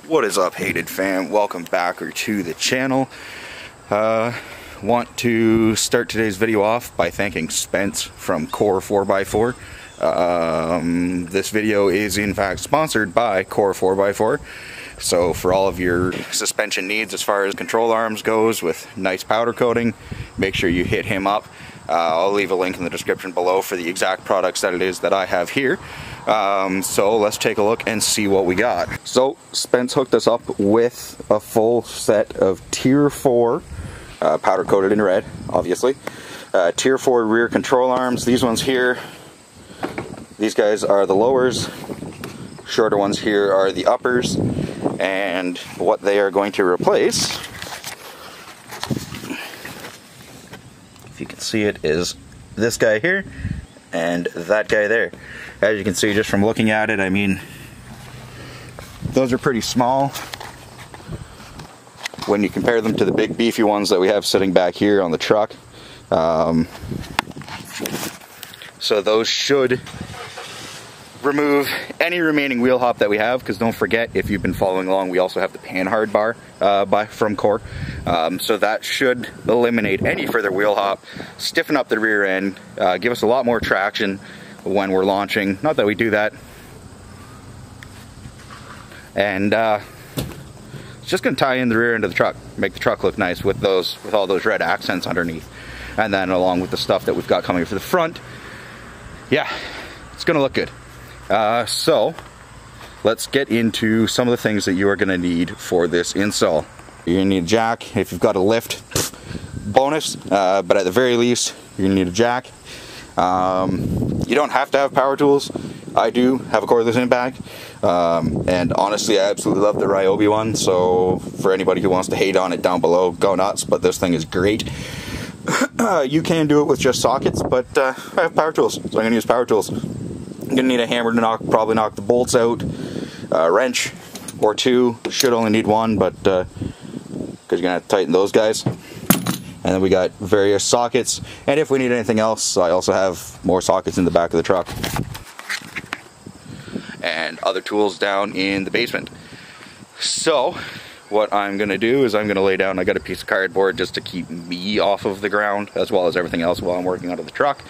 What is up, hated fam? Welcome back to the channel. Want to start today's video off by thanking Spence from Core 4x4. This video is in fact sponsored by Core 4x4. So for all of your suspension needs as far as control arms goes with nice powder coating, make sure you hit him up. I'll leave a link in the description below for the exact products that it is that I have here. So let's take a look and see what we got. So Spence hooked us up with a full set of Tier 4, powder coated in red, obviously. Tier 4 rear control arms. These ones here, these guys are the lowers. Shorter ones here are the uppers. And what they are going to replace, if you can see it, is this guy here and that guy there. As you can see just from looking at it, I mean, those are pretty small when you compare them to the big beefy ones that we have sitting back here on the truck. So those should remove any remaining wheel hop that we have, because don't forget, if you've been following along, we also have the Panhard bar from Core. So that should eliminate any further wheel hop, stiffen up the rear end, give us a lot more traction when we're launching. Not that we do that. And it's just going to tie in the rear end of the truck, make the truck look nice with all those red accents underneath. And then along with the stuff that we've got coming for the front, yeah, it's going to look good. So let's get into some of the things that you are going to need for this install. You're going to need a jack. If you've got a lift, bonus, but at the very least you're going to need a jack. You don't have to have power tools. I do have a cordless impact, and honestly I absolutely love the Ryobi one, so for anybody who wants to hate on it down below, go nuts, but this thing is great. You can do it with just sockets, but I have power tools, so I'm going to use power tools. I'm going to need a hammer to probably knock the bolts out, a wrench or two, should only need one, but because you're going to have to tighten those guys. And then we got various sockets, and if we need anything else, I also have more sockets in the back of the truck. And other tools down in the basement. So what I'm going to do is I'm going to lay down, I got a piece of cardboard just to keep me off of the ground, as well as everything else while I'm working out of the truck.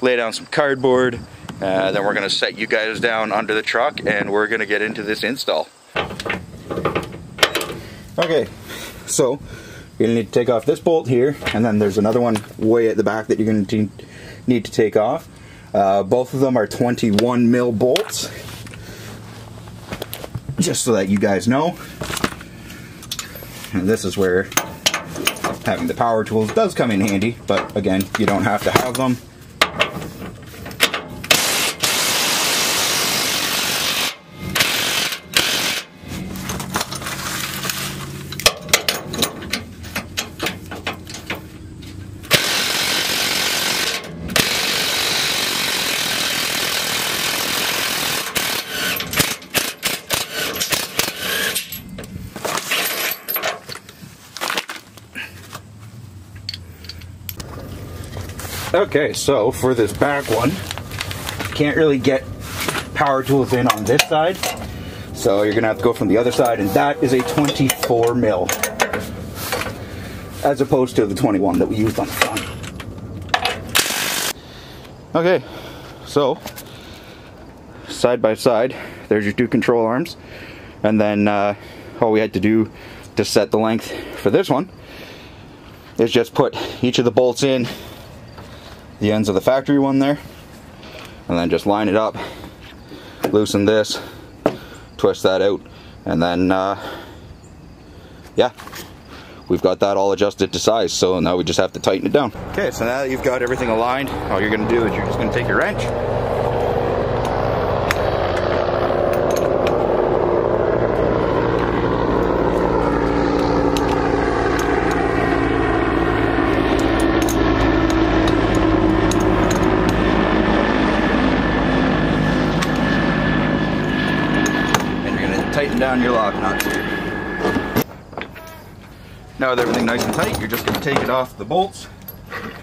Lay down some cardboard. Then we're going to set you guys down under the truck and we're going to get into this install. Okay, so you're going to need to take off this bolt here, and then there's another one way at the back that you're going to need to take off. Both of them are 21 mil bolts, just so that you guys know. And this is where having the power tools does come in handy, but again, you don't have to have them. Okay, so for this back one, can't really get power tools in on this side, so you're gonna have to go from the other side, and that is a 24 mil as opposed to the 21 that we used on the front. Okay, so side by side, there's your two control arms, and then all we had to do to set the length for this one is just put each of the bolts in the ends of the factory one there, and then just line it up, loosen this, twist that out, and then yeah, we've got that all adjusted to size. So now we just have to tighten it down. Okay, so now that you've got everything aligned, all you're going to do is you're just going to take your wrench, tighten down your lock nuts. Now with everything nice and tight, you're just going to take it off the bolts.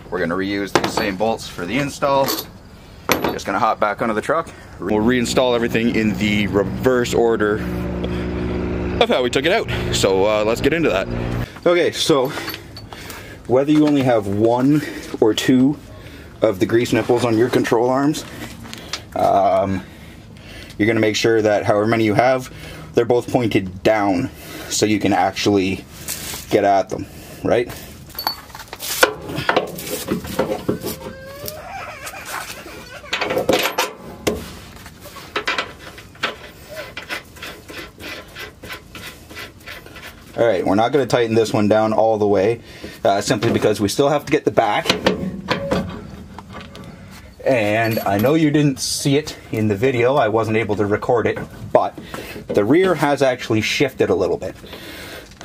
We're going to reuse these same bolts for the install. Just going to hop back onto the truck. We'll reinstall everything in the reverse order of how we took it out. So let's get into that. Okay, so whether you only have 1 or 2 of the grease nipples on your control arms, you're going to make sure that however many you have, they're both pointed down so you can actually get at them, right? Alright, we're not going to tighten this one down all the way, simply because we still have to get the back. And I know you didn't see it in the video, I wasn't able to record it, but the rear has actually shifted a little bit.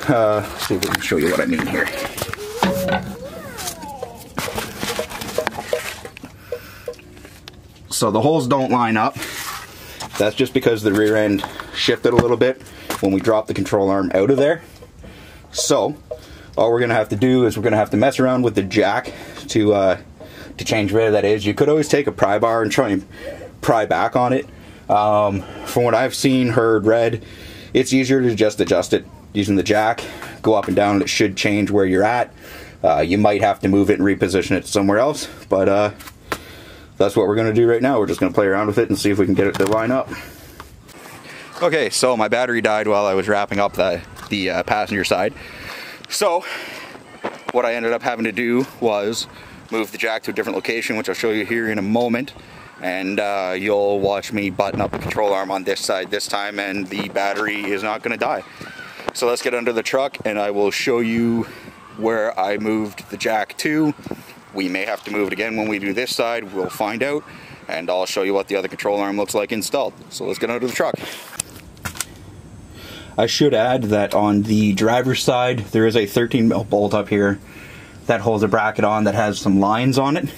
Let's see if we can show you what I mean here. So the holes don't line up. That's just because the rear end shifted a little bit when we dropped the control arm out of there. So all we're gonna have to do is we're gonna have to mess around with the jack to change where that is. You could always take a pry bar and try and pry back on it. From what I've seen, heard, read, it's easier to just adjust it using the jack, go up and down, and it should change where you're at. You might have to move it and reposition it somewhere else, but that's what we're gonna do right now. We're just gonna play around with it and see if we can get it to line up. Okay, so my battery died while I was wrapping up the passenger side. So what I ended up having to do was move the jack to a different location, which I'll show you here in a moment, and you'll watch me button up the control arm on this side this time, and the battery is not going to die. So let's get under the truck and I will show you where I moved the jack to. We may have to move it again when we do this side, we'll find out, and I'll show you what the other control arm looks like installed. So let's get under the truck. I should add that on the driver's side, there is a 13mm bolt up here that holds a bracket on that has some lines on it.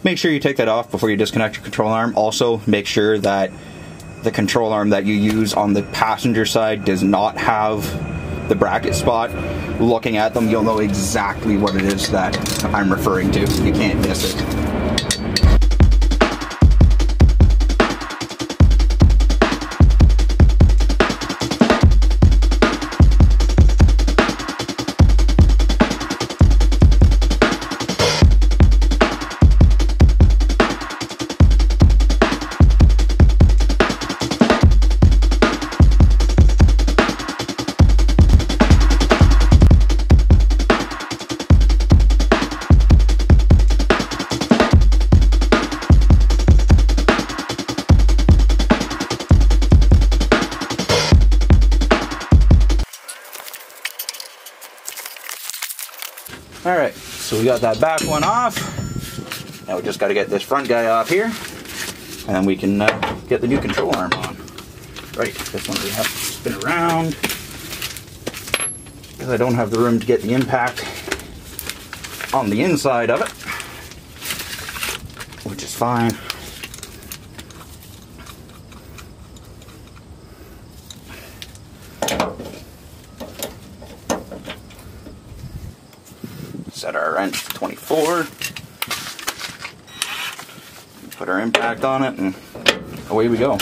Make sure you take that off before you disconnect your control arm. Also, make sure that the control arm that you use on the passenger side does not have the bracket spot. Looking at them, you'll know exactly what it is that I'm referring to. You can't miss it. Alright, so we got that back one off. Now we just got to get this front guy off here, and then we can get the new control arm on. Right, this one we have to spin around, because I don't have the room to get the impact on the inside of it, which is fine. Set our wrench to 24, put our impact on it, and away we go.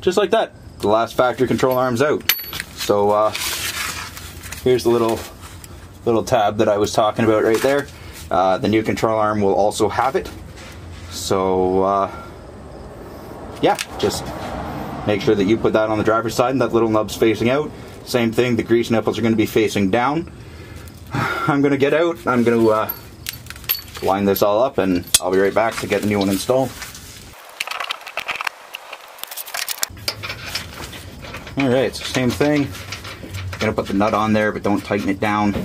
Just like that, the last factory control arm's out. So here's the little tab that I was talking about right there. The new control arm will also have it. So yeah, just make sure that you put that on the driver's side and that little nub's facing out. Same thing, the grease nipples are going to be facing down. I'm going to get out, I'm going to line this all up, and I'll be right back to get the new one installed. Alright, so same thing. I'm going to put the nut on there, but don't tighten it down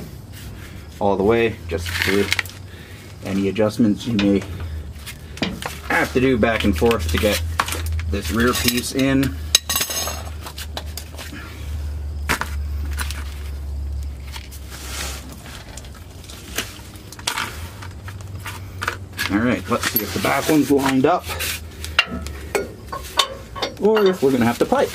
all the way, just for any adjustments you may have to do back and forth to get this rear piece in. Alright, let's see if the back one's lined up, or if we're going to have to pipe.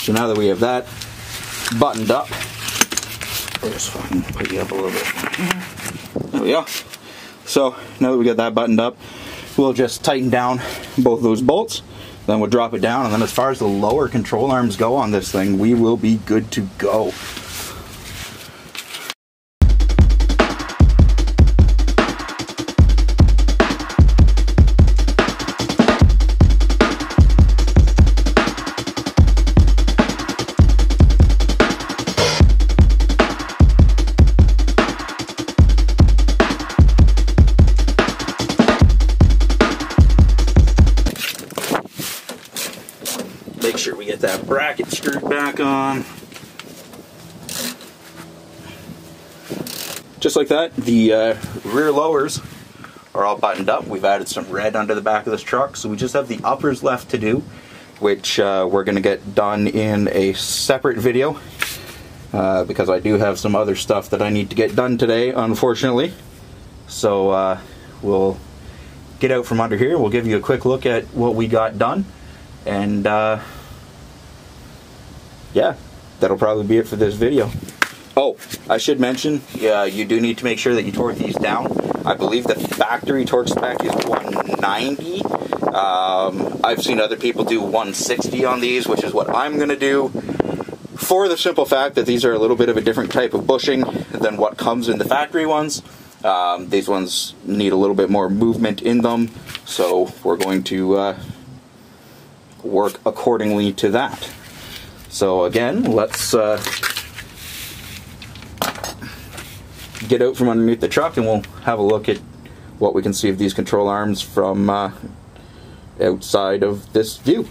So now that we have that buttoned up, I'll just fucking put you up a little bit. There we go. So now that we got that buttoned up, we'll just tighten down both those bolts, then we'll drop it down, and then as far as the lower control arms go on this thing, we will be good to go. Make sure we get that bracket screwed back on. Just like that, the rear lowers are all buttoned up. We've added some red under the back of this truck, so we just have the uppers left to do, which we're going to get done in a separate video, because I do have some other stuff that I need to get done today, unfortunately. So we'll get out from under here, we'll give you a quick look at what we got done, and yeah, that'll probably be it for this video. Oh, I should mention, you do need to make sure that you torque these down. I believe the factory torque spec is 190. I've seen other people do 160 on these, which is what I'm going to do, for the simple fact that these are a little bit of a different type of bushing than what comes in the factory ones. These ones need a little bit more movement in them, so we're going to work accordingly to that. So again, let's get out from underneath the truck and we'll have a look at what we can see of these control arms from outside of this view.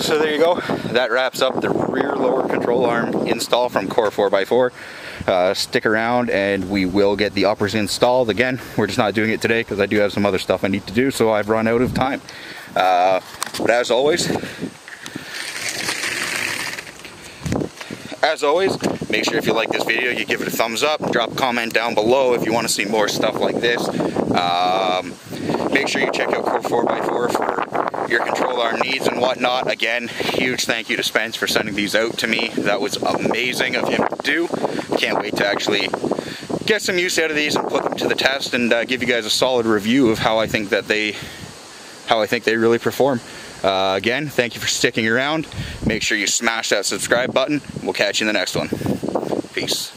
So there you go, that wraps up the rear lower control arm install from Core 4x4. Stick around and we will get the uppers installed. Again, we're just not doing it today because I do have some other stuff I need to do, so I've run out of time. But as always, make sure if you like this video, you give it a thumbs up, drop a comment down below if you want to see more stuff like this. Make sure you check out Core 4x4 for your control arm needs and whatnot. Again, huge thank you to Spence for sending these out to me. That was amazing of him to do. Can't wait to actually get some use out of these and put them to the test and give you guys a solid review of how I think they really perform. Again, thank you for sticking around. Make sure you smash that subscribe button. We'll catch you in the next one. Peace.